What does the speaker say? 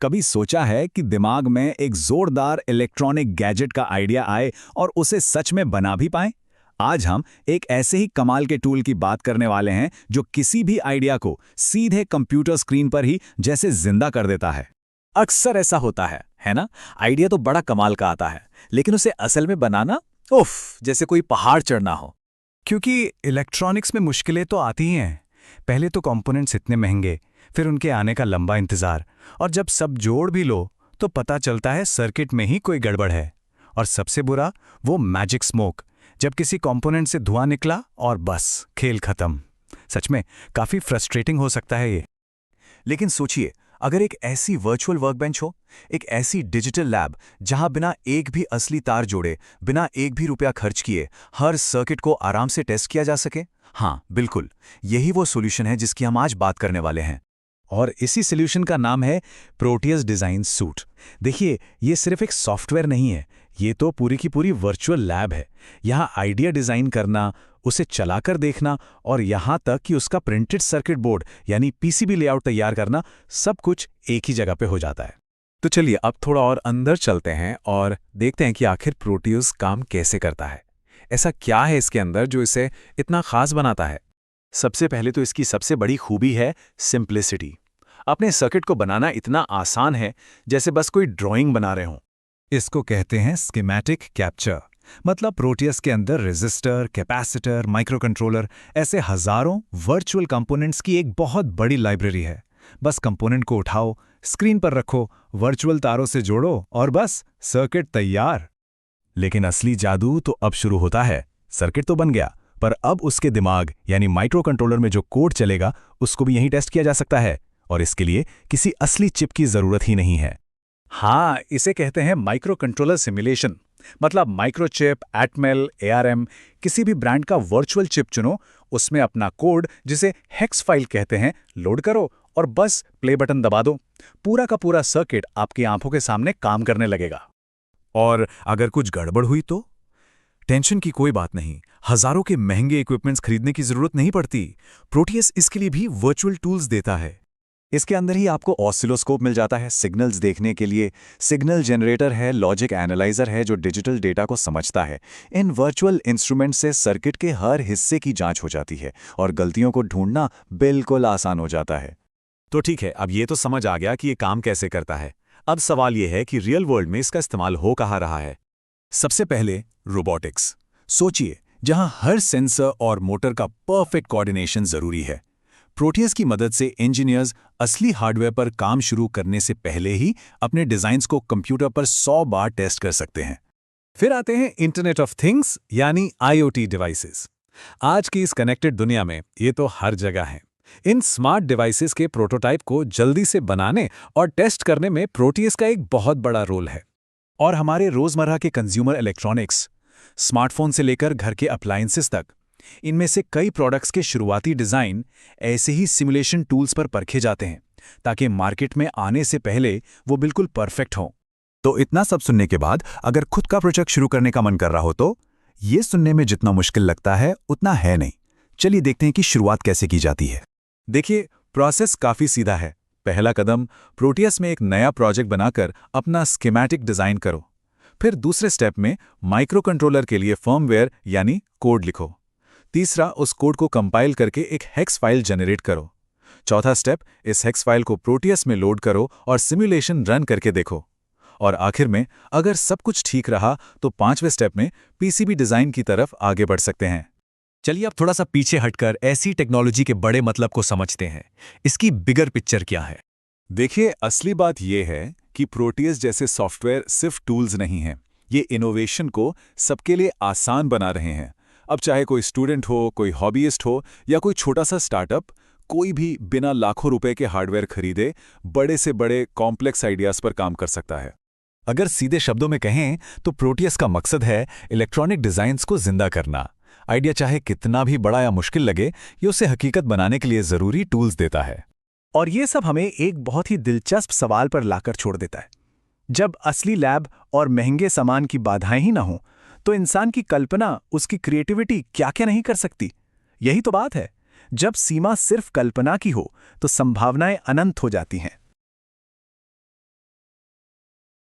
कभी सोचा है कि दिमाग में एक जोरदार इलेक्ट्रॉनिक गैजेट का आइडिया आए और उसे सच में बना भी पाएं? आज हम एक ऐसे ही कमाल के टूल की बात करने वाले हैं जो किसी भी आइडिया को सीधे कंप्यूटर स्क्रीन पर ही जैसे जिंदा कर देता है। अक्सर ऐसा होता है ना। आइडिया तो बड़ा कमाल का आता है, लेकिन उसे असल में बनाना उफ, जैसे कोई पहाड़ चढ़ना हो। क्योंकि इलेक्ट्रॉनिक्स में मुश्किलें तो आती ही हैं। पहले तो कंपोनेंट्स इतने महंगे, फिर उनके आने का लंबा इंतजार, और जब सब जोड़ भी लो तो पता चलता है सर्किट में ही कोई गड़बड़ है। और सबसे बुरा वो मैजिक स्मोक, जब किसी कंपोनेंट से धुआं निकला और बस खेल खत्म। सच में काफी फ्रस्ट्रेटिंग हो सकता है ये। लेकिन सोचिए, अगर एक ऐसी वर्चुअल वर्कबेंच हो, एक ऐसी डिजिटल लैब जहां बिना एक भी असली तार जोड़े, बिना एक भी रुपया खर्च किए हर सर्किट को आराम से टेस्ट किया जा सके। हाँ बिल्कुल, यही वो सॉल्यूशन है जिसकी हम आज बात करने वाले हैं। और इसी सॉल्यूशन का नाम है प्रोटियस डिजाइन सूट। देखिए, ये सिर्फ एक सॉफ्टवेयर नहीं है, ये तो पूरी की पूरी वर्चुअल लैब है। यहाँ आइडिया डिजाइन करना, उसे चलाकर देखना और यहाँ तक कि उसका प्रिंटेड सर्किट बोर्ड यानी पीसीबी लेआउट तैयार करना, सब कुछ एक ही जगह पे हो जाता है। तो चलिए अब थोड़ा और अंदर चलते हैं और देखते हैं कि आखिर प्रोटियस काम कैसे करता है। ऐसा क्या है इसके अंदर जो इसे इतना खास बनाता है? सबसे पहले तो इसकी सबसे बड़ी खूबी है सिंप्लिसिटी। अपने सर्किट को बनाना इतना आसान है जैसे बस कोई ड्राइंग बना रहे हों। इसको कहते हैं स्कीमेटिक कैप्चर। मतलब प्रोटियस के अंदर रेजिस्टर, कैपेसिटर, माइक्रो कंट्रोलर, ऐसे हजारों वर्चुअल कंपोनेंट्स की एक बहुत बड़ी लाइब्रेरी है। बस कंपोनेंट को उठाओ, स्क्रीन पर रखो, वर्चुअल तारों से जोड़ो और बस सर्किट तैयार। लेकिन असली जादू तो अब शुरू होता है। सर्किट तो बन गया, पर अब उसके दिमाग यानी माइक्रो कंट्रोलर में जो कोड चलेगा उसको भी यहीं टेस्ट किया जा सकता है, और इसके लिए किसी असली चिप की जरूरत ही नहीं है। हाँ, इसे कहते हैं माइक्रो कंट्रोलर सिमुलेशन। मतलब माइक्रोचिप, एटमेल, एआरएम, किसी भी ब्रांड का वर्चुअल चिप चुनो, उसमें अपना कोड, जिसे हेक्स फाइल कहते हैं, लोड करो और बस प्ले बटन दबा दो। पूरा का पूरा सर्किट आपकी आंखों के सामने काम करने लगेगा। और अगर कुछ गड़बड़ हुई तो टेंशन की कोई बात नहीं। हजारों के महंगे इक्विपमेंट्स खरीदने की जरूरत नहीं पड़ती। प्रोटियस इसके लिए भी वर्चुअल टूल्स देता है। इसके अंदर ही आपको ऑसिलोस्कोप मिल जाता है सिग्नल्स देखने के लिए, सिग्नल जनरेटर है, लॉजिक एनालाइजर है जो डिजिटल डेटा को समझता है। इन वर्चुअल इंस्ट्रूमेंट से सर्किट के हर हिस्से की जांच हो जाती है और गलतियों को ढूंढना बिल्कुल आसान हो जाता है। तो ठीक है, अब ये तो समझ आ गया कि ये काम कैसे करता है। अब सवाल ये है कि रियल वर्ल्ड में इसका इस्तेमाल हो कहाँ रहा है। सबसे पहले रोबोटिक्स। सोचिए, जहां हर सेंसर और मोटर का परफेक्ट कोऑर्डिनेशन जरूरी है। प्रोटियस की मदद से इंजीनियर्स असली हार्डवेयर पर काम शुरू करने से पहले ही अपने डिजाइन्स को कंप्यूटर पर 100 बार टेस्ट कर सकते हैं। फिर आते हैं इंटरनेट ऑफ थिंग्स यानी आईओटी डिवाइसेस। आज की इस कनेक्टेड दुनिया में ये तो हर जगह है। इन स्मार्ट डिवाइसेस के प्रोटोटाइप को जल्दी से बनाने और टेस्ट करने में प्रोटियस का एक बहुत बड़ा रोल है। और हमारे रोजमर्रा के कंज्यूमर इलेक्ट्रॉनिक्स, स्मार्टफोन से लेकर घर के अप्लायंसेस तक, इनमें से कई प्रोडक्ट्स के शुरुआती डिजाइन ऐसे ही सिमुलेशन टूल्स पर परखे जाते हैं ताकि मार्केट में आने से पहले वो बिल्कुल परफेक्ट हों। तो इतना सब सुनने के बाद अगर खुद का प्रोजेक्ट शुरू करने का मन कर रहा हो तो ये सुनने में जितना मुश्किल लगता है उतना है नहीं। चलिए देखते हैं कि शुरुआत कैसे की जाती है। देखिए, प्रोसेस काफी सीधा है। पहला कदम, प्रोटियस में एक नया प्रोजेक्ट बनाकर अपना स्कीमेटिक डिजाइन करो। फिर दूसरे स्टेप में माइक्रो कंट्रोलर के लिए फर्मवेयर यानी कोड लिखो। तीसरा, उस कोड को कंपाइल करके एक हेक्स फाइल जनरेट करो। चौथा स्टेप, इस हेक्स फाइल को प्रोटियस में लोड करो और सिमुलेशन रन करके देखो। और आखिर में अगर सब कुछ ठीक रहा तो पांचवें स्टेप में पीसीबी डिजाइन की तरफ आगे बढ़ सकते हैं। चलिए अब थोड़ा सा पीछे हटकर ऐसी टेक्नोलॉजी के बड़े मतलब को समझते हैं। इसकी बिगर पिक्चर क्या है? देखिए, असली बात यह है कि प्रोटियस जैसे सॉफ्टवेयर सिर्फ टूल्स नहीं हैं, ये इनोवेशन को सबके लिए आसान बना रहे हैं। अब चाहे कोई स्टूडेंट हो, कोई हॉबीइस्ट हो या कोई छोटा सा स्टार्टअप, कोई भी बिना लाखों रुपए के हार्डवेयर खरीदे बड़े से बड़े कॉम्प्लेक्स आइडियाज पर काम कर सकता है। अगर सीधे शब्दों में कहें तो प्रोटियस का मकसद है इलेक्ट्रॉनिक डिजाइन्स को जिंदा करना। आइडिया चाहे कितना भी बड़ा या मुश्किल लगे, ये उसे हकीकत बनाने के लिए जरूरी टूल्स देता है। और ये सब हमें एक बहुत ही दिलचस्प सवाल पर लाकर छोड़ देता है। जब असली लैब और महंगे सामान की बाधाएं ही ना हो, तो इंसान की कल्पना, उसकी क्रिएटिविटी क्या क्या नहीं कर सकती। यही तो बात है। जब सीमा सिर्फ कल्पना की हो तो संभावनाएं अनंत हो जाती हैं।